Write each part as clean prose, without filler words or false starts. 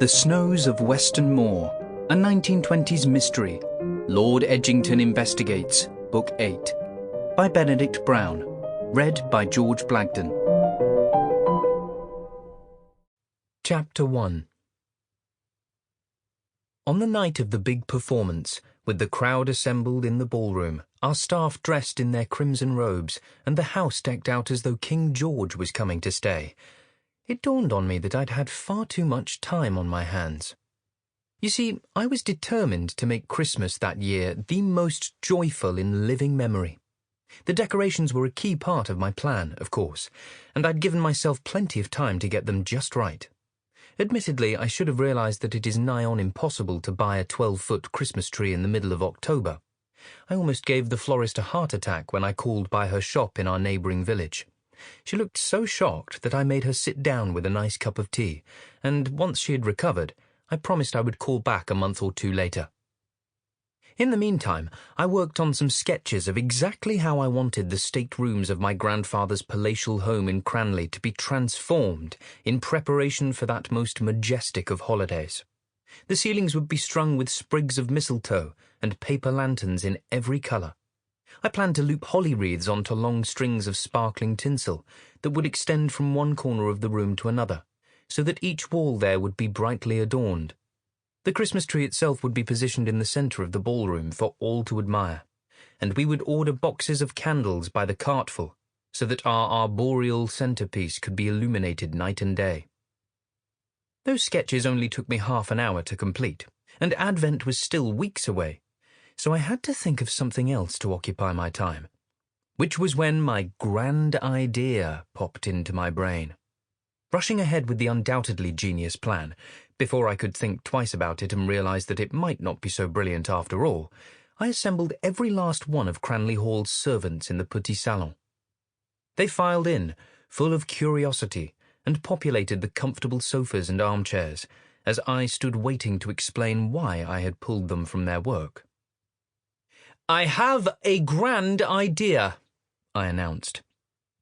The Snows of Western Moor, a 1920s mystery. Lord Edgington Investigates, Book 8. By Benedict Brown. Read by George Blagden. Chapter 1. On the night of the big performance, with the crowd assembled in the ballroom, our staff dressed in their crimson robes, and the house decked out as though King George was coming to stay, it dawned on me that I'd had far too much time on my hands. You see, I was determined to make Christmas that year the most joyful in living memory. The decorations were a key part of my plan, of course, and I'd given myself plenty of time to get them just right. Admittedly, I should have realized that it is nigh on impossible to buy a 12-foot Christmas tree in the middle of October. I almost gave the florist a heart attack when I called by her shop in our neighbouring village. She looked so shocked that I made her sit down with a nice cup of tea, and once she had recovered, I promised I would call back a month or two later. In the meantime, I worked on some sketches of exactly how I wanted the staterooms of my grandfather's palatial home in Cranley to be transformed in preparation for that most majestic of holidays. The ceilings would be strung with sprigs of mistletoe and paper lanterns in every colour. I planned to loop holly wreaths onto long strings of sparkling tinsel that would extend from one corner of the room to another, so that each wall there would be brightly adorned. The Christmas tree itself would be positioned in the centre of the ballroom for all to admire, and we would order boxes of candles by the cartful, so that our arboreal centrepiece could be illuminated night and day. Those sketches only took me half an hour to complete, and Advent was still weeks away, so I had to think of something else to occupy my time, which was when my grand idea popped into my brain. Rushing ahead with the undoubtedly genius plan, before I could think twice about it and realise that it might not be so brilliant after all, I assembled every last one of Cranley Hall's servants in the petit salon. They filed in, full of curiosity, and populated the comfortable sofas and armchairs, as I stood waiting to explain why I had pulled them from their work. "I have a grand idea," I announced,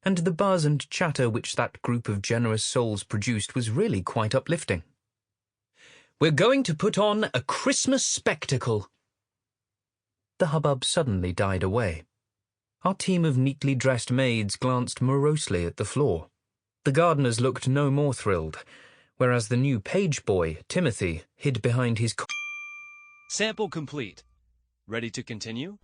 and the buzz and chatter which that group of generous souls produced was really quite uplifting. "We're going to put on a Christmas spectacle." The hubbub suddenly died away. Our team of neatly dressed maids glanced morosely at the floor. The gardeners looked no more thrilled, whereas the new page boy, Timothy, hid behind his... Sample complete. Ready to continue?